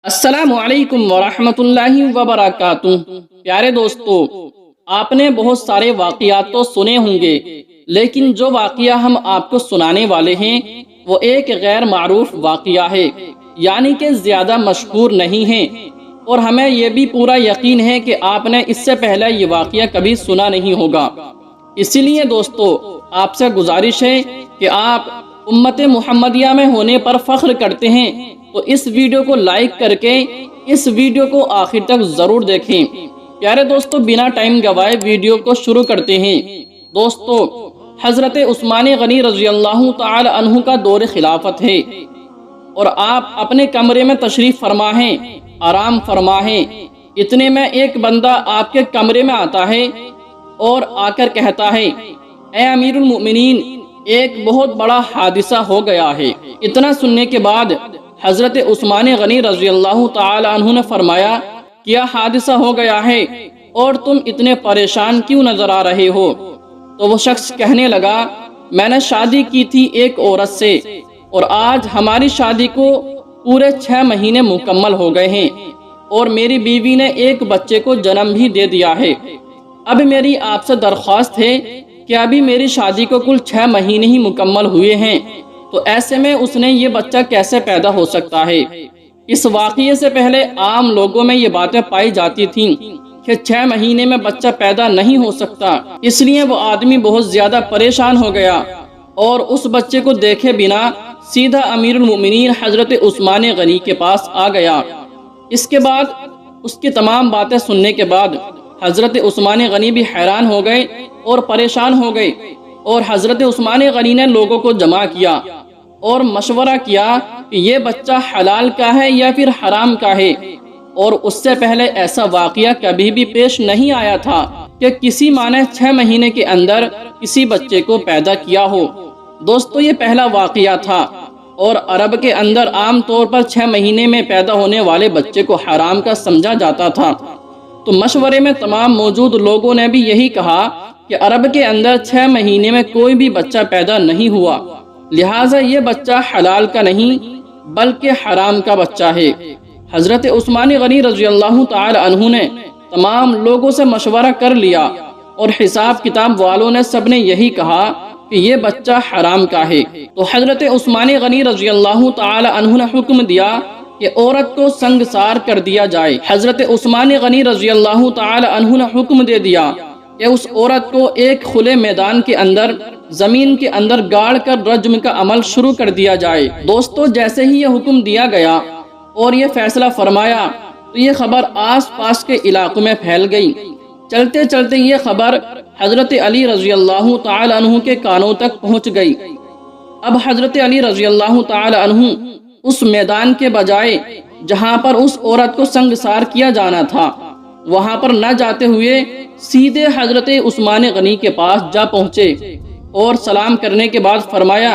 السلام علیکم ورحمۃ اللہ وبرکاتہ۔ پیارے دوستو، آپ نے بہت سارے واقعات تو سنے ہوں گے، لیکن جو واقعہ ہم آپ کو سنانے والے ہیں وہ ایک غیر معروف واقعہ ہے، یعنی کہ زیادہ مشہور نہیں ہے، اور ہمیں یہ بھی پورا یقین ہے کہ آپ نے اس سے پہلے یہ واقعہ کبھی سنا نہیں ہوگا۔ اسی لیے دوستو، آپ سے گزارش ہے کہ آپ امت محمدیہ میں ہونے پر فخر کرتے ہیں تو اس ویڈیو کو لائک کر کے اس ویڈیو کو آخر تک ضرور دیکھیں۔ پیارے دوستو، بنا ٹائم گوائے ویڈیو کو شروع کرتے ہیں۔ دوستو، حضرت عثمان غنی رضی اللہ تعالی عنہ کا دور خلافت ہے، اور آپ اپنے کمرے میں تشریف فرما ہیں، آرام فرما ہیں۔ اتنے میں ایک بندہ آپ کے کمرے میں آتا ہے اور آ کر کہتا ہے، اے امیر المؤمنین، ایک بہت بڑا حادثہ ہو گیا ہے۔ اتنا سننے کے بعد حضرت عثمان غنی رضی اللہ تعالی عنہ نے فرمایا، کیا حادثہ ہو گیا ہے اور تم اتنے پریشان کیوں نظر آ رہے ہو؟ تو وہ شخص کہنے لگا، میں نے شادی کی تھی ایک عورت سے، اور آج ہماری شادی کو پورے 6 مہینے مکمل ہو گئے ہیں، اور میری بیوی نے ایک بچے کو جنم بھی دے دیا ہے۔ اب میری آپ سے درخواست ہے کہ ابھی میری شادی کو کل 6 مہینے ہی مکمل ہوئے ہیں، تو ایسے میں اس نے یہ بچہ کیسے پیدا ہو سکتا ہے؟ اس واقعے سے پہلے عام لوگوں میں یہ باتیں پائی جاتی تھیں کہ 6 مہینے میں بچہ پیدا نہیں ہو سکتا، اس لیے وہ آدمی بہت زیادہ پریشان ہو گیا اور اس بچے کو دیکھے بنا سیدھا امیر المؤمنین حضرت عثمان غنی کے پاس آ گیا۔ اس کے بعد اس کی تمام باتیں سننے کے بعد حضرت عثمان غنی بھی حیران ہو گئے اور پریشان ہو گئے، اور حضرت عثمان غنی نے لوگوں کو جمع کیا اور مشورہ کیا کہ یہ بچہ حلال کا ہے یا پھر حرام کا ہے، اور اس سے پہلے ایسا واقعہ کبھی بھی پیش نہیں آیا تھا کہ کسی ماں نے 6 مہینے کے اندر کسی بچے کو پیدا کیا ہو۔ دوستو، یہ پہلا واقعہ تھا، اور عرب کے اندر عام طور پر 6 مہینے میں پیدا ہونے والے بچے کو حرام کا سمجھا جاتا تھا۔ تو مشورے میں تمام موجود لوگوں نے بھی یہی کہا کہ عرب کے اندر 6 مہینے میں کوئی بھی بچہ پیدا نہیں ہوا، لہٰذا یہ بچہ حلال کا نہیں بلکہ حرام کا بچہ ہے۔ حضرت عثمان غنی رضی اللہ تعالی عنہ نے تمام لوگوں سے مشورہ کر لیا، اور حساب کتاب والوں نے سب نے یہی کہا کہ یہ بچہ حرام کا ہے۔ تو حضرت عثمان غنی رضی اللہ تعالی عنہ نے حکم دیا کہ عورت کو سنگسار کر دیا جائے۔ حضرت عثمان غنی رضی اللہ تعالی عنہ نے حکم دے دیا کہ اس عورت کو ایک کھلے میدان کے اندر زمین کے اندر گاڑ کر رجم کا عمل شروع کر دیا جائے۔ دوستو، جیسے ہی یہ حکم دیا گیا اور یہ فیصلہ فرمایا تو یہ خبر آس پاس کے علاقوں میں پھیل گئی۔ چلتے چلتے یہ خبر حضرت علی رضی اللہ تعالی عنہ کے کانوں تک پہنچ گئی۔ اب حضرت علی رضی اللہ تعالی عنہ اس میدان کے بجائے جہاں پر اس عورت کو سنگسار کیا جانا تھا وہاں پر نہ جاتے ہوئے سیدھے حضرت عثمان غنی کے پاس جا پہنچے، اور سلام کرنے کے بعد فرمایا،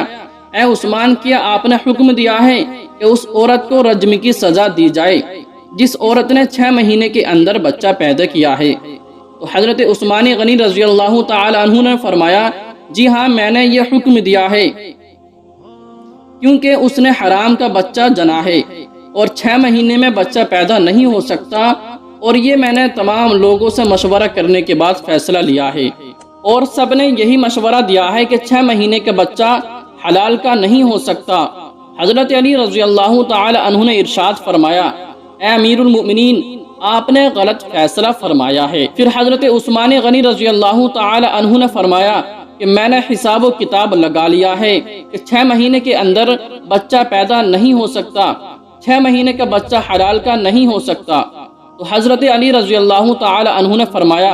اے عثمان، کیا آپ نے حکم دیا ہے کہ اس عورت کو رجم کی سزا دی جائے جس عورت نے 6 مہینے کے اندر بچہ پیدا کیا ہے؟ تو حضرت عثمان غنی رضی اللہ تعالی عنہ نے فرمایا، جی ہاں، میں نے یہ حکم دیا ہے، کیونکہ اس نے حرام کا بچہ جنا ہے اور 6 مہینے میں بچہ پیدا نہیں ہو سکتا، اور یہ میں نے تمام لوگوں سے مشورہ کرنے کے بعد فیصلہ لیا ہے، اور سب نے یہی مشورہ دیا ہے کہ 6 مہینے کا بچہ حلال کا نہیں ہو سکتا۔ حضرت علی رضی اللہ تعالی عنہ نے ارشاد فرمایا، اے امیر المؤمنین، آپ نے غلط فیصلہ فرمایا ہے۔ پھر حضرت عثمان غنی رضی اللہ تعالی عنہ نے فرمایا کہ میں نے حساب و کتاب لگا لیا ہے کہ 6 مہینے کے اندر بچہ پیدا نہیں ہو سکتا، 6 مہینے کا بچہ حلال کا نہیں ہو سکتا۔ تو حضرت علی رضی اللہ تعالی عنہ نے فرمایا،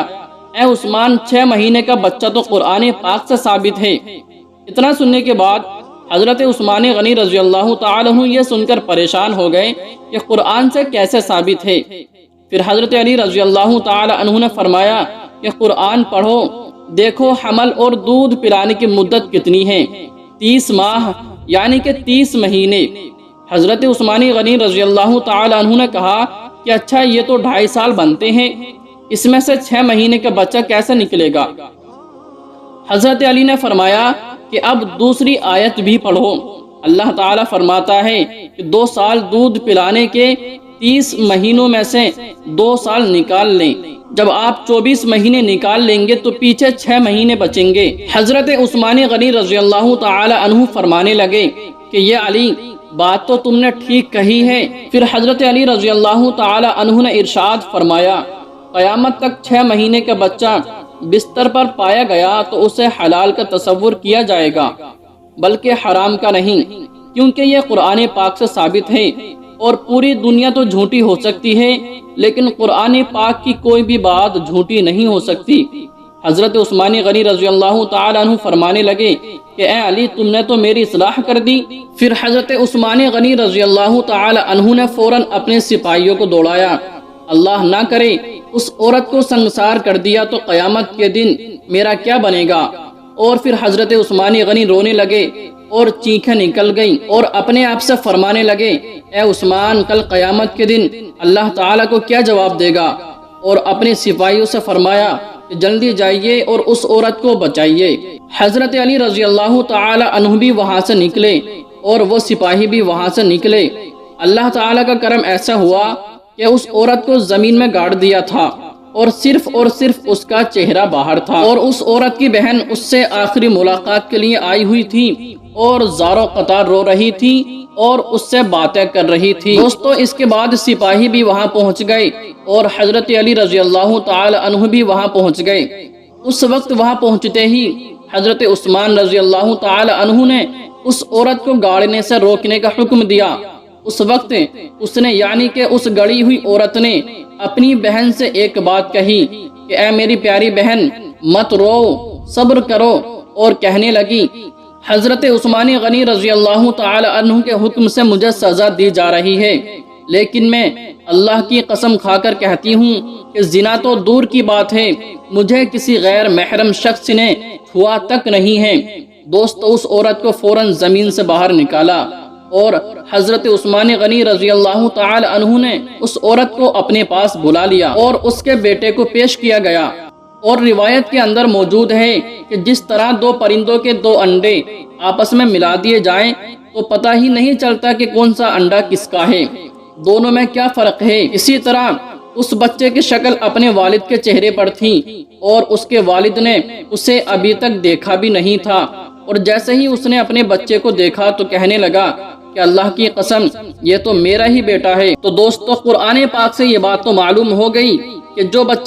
اے عثمان، 6 مہینے کا بچہ تو قرآن پاک سے ثابت ہے۔ اتنا سننے کے بعد حضرت عثمان غنی رضی اللہ تعالی عنہ یہ سن کر پریشان ہو گئے کہ قرآن سے کیسے ثابت ہے۔ پھر حضرت علی رضی اللہ تعالی عنہ نے فرمایا کہ قرآن پڑھو، دیکھو حمل اور دودھ پلانے کی مدت کتنی ہے، 30 ماہ یعنی کہ 30 مہینے۔ حضرت عثمان غنی رضی اللہ تعالی عنہ نے کہا کہ اچھا، یہ تو 2.5 سال بنتے ہیں، اس میں سے 6 مہینے کا بچہ کیسے نکلے گا؟ حضرت علی نے فرمایا کہ اب دوسری آیت بھی پڑھو۔ اللہ تعالیٰ فرماتا ہے کہ 2 سال دودھ پلانے کے 30 مہینوں میں سے 2 سال نکال لیں۔ جب آپ 24 مہینے نکال لیں گے تو پیچھے 6 مہینے بچیں گے۔ حضرت عثمان غنی رضی اللہ تعالی عنہ فرمانے لگے کہ یہ علی، بات تو تم نے ٹھیک کہی ہے۔ پھر حضرت علی رضی اللہ تعالی عنہ نے ارشاد فرمایا، قیامت تک 6 مہینے کا بچہ بستر پر پایا گیا تو اسے حلال کا تصور کیا جائے گا، بلکہ حرام کا نہیں، کیونکہ یہ قرآن پاک سے ثابت ہے۔ اور پوری دنیا تو جھوٹی ہو سکتی ہے، لیکن قرآن پاک کی کوئی بھی بات جھوٹی نہیں ہو سکتی۔ حضرت عثمان غنی رضی اللہ تعالی عنہ فرمانے لگے کہ اے علی، تم نے تو میری اصلاح کر دی۔ پھر حضرت عثمان غنی رضی اللہ تعالی عنہ نے فوراً اپنے سپاہیوں کو دوڑایا، اللہ نہ کرے اس عورت کو سنگسار کر دیا تو قیامت کے دن میرا کیا بنے گا۔ اور پھر حضرت عثمان غنی رونے لگے اور چینخیں نکل گئیں اور اپنے آپ سے فرمانے لگے، اے عثمان، کل قیامت کے دن اللہ تعالیٰ کو کیا جواب دے گا؟ اور اپنے سپاہیوں سے فرمایا کہ جلدی جائیے اور اس عورت کو بچائیے۔ حضرت علی رضی اللہ تعالی عنہ بھی وہاں سے نکلے اور وہ سپاہی بھی وہاں سے نکلے۔ اللہ تعالیٰ کا کرم ایسا ہوا کہ اس عورت کو زمین میں گاڑ دیا تھا اور صرف اس کا چہرہ باہر تھا، اور اس عورت کی بہن اس سے آخری ملاقات کے لیے آئی ہوئی تھی اور زاروں قطار رو رہی تھی اور اس سے باتیں کر رہی تھی۔ دوستو، اس کے بعد سپاہی بھی وہاں پہنچ گئے اور حضرت علی رضی اللہ تعالی عنہ بھی وہاں پہنچ گئے۔ اس وقت وہاں پہنچتے ہی حضرت عثمان رضی اللہ تعالی عنہ نے اس عورت کو گاڑنے سے روکنے کا حکم دیا۔ اس وقت اس نے، یعنی کہ اس گڑی ہوئی عورت نے اپنی بہن سے ایک بات کہی کہ اے میری پیاری بہن، مت رو، صبر کرو، اور کہنے لگی، حضرت عثمان غنی رضی اللہ تعالی عنہ کے حکم سے مجھے سزا دی جا رہی ہے، لیکن میں اللہ کی قسم کھا کر کہتی ہوں کہ زنا تو دور کی بات ہے، مجھے کسی غیر محرم شخص نے چھوا تک نہیں ہے۔ دوستو، اس عورت کو فوراً زمین سے باہر نکالا اور حضرت عثمان غنی رضی اللہ تعالی عنہ نے اس عورت کو اپنے پاس بلا لیا اور اس کے بیٹے کو پیش کیا گیا۔ اور روایت کے اندر موجود ہے کہ جس طرح 2 پرندوں کے 2 انڈے آپس میں ملا دیے جائیں تو پتہ ہی نہیں چلتا کہ کون سا انڈا کس کا ہے، دونوں میں کیا فرق ہے۔ اسی طرح اس بچے کی شکل اپنے والد کے چہرے پر تھی اور اس کے والد نے اسے ابھی تک دیکھا بھی نہیں تھا، اور جیسے ہی اس نے اپنے بچے کو دیکھا تو کہنے لگا کہ اللہ کی قسم، یہ تو میرا ہی بیٹا ہے۔ تو دوستو، قرآن پاک سے یہ بات تو معلوم ہو گئی کہ جو بچہ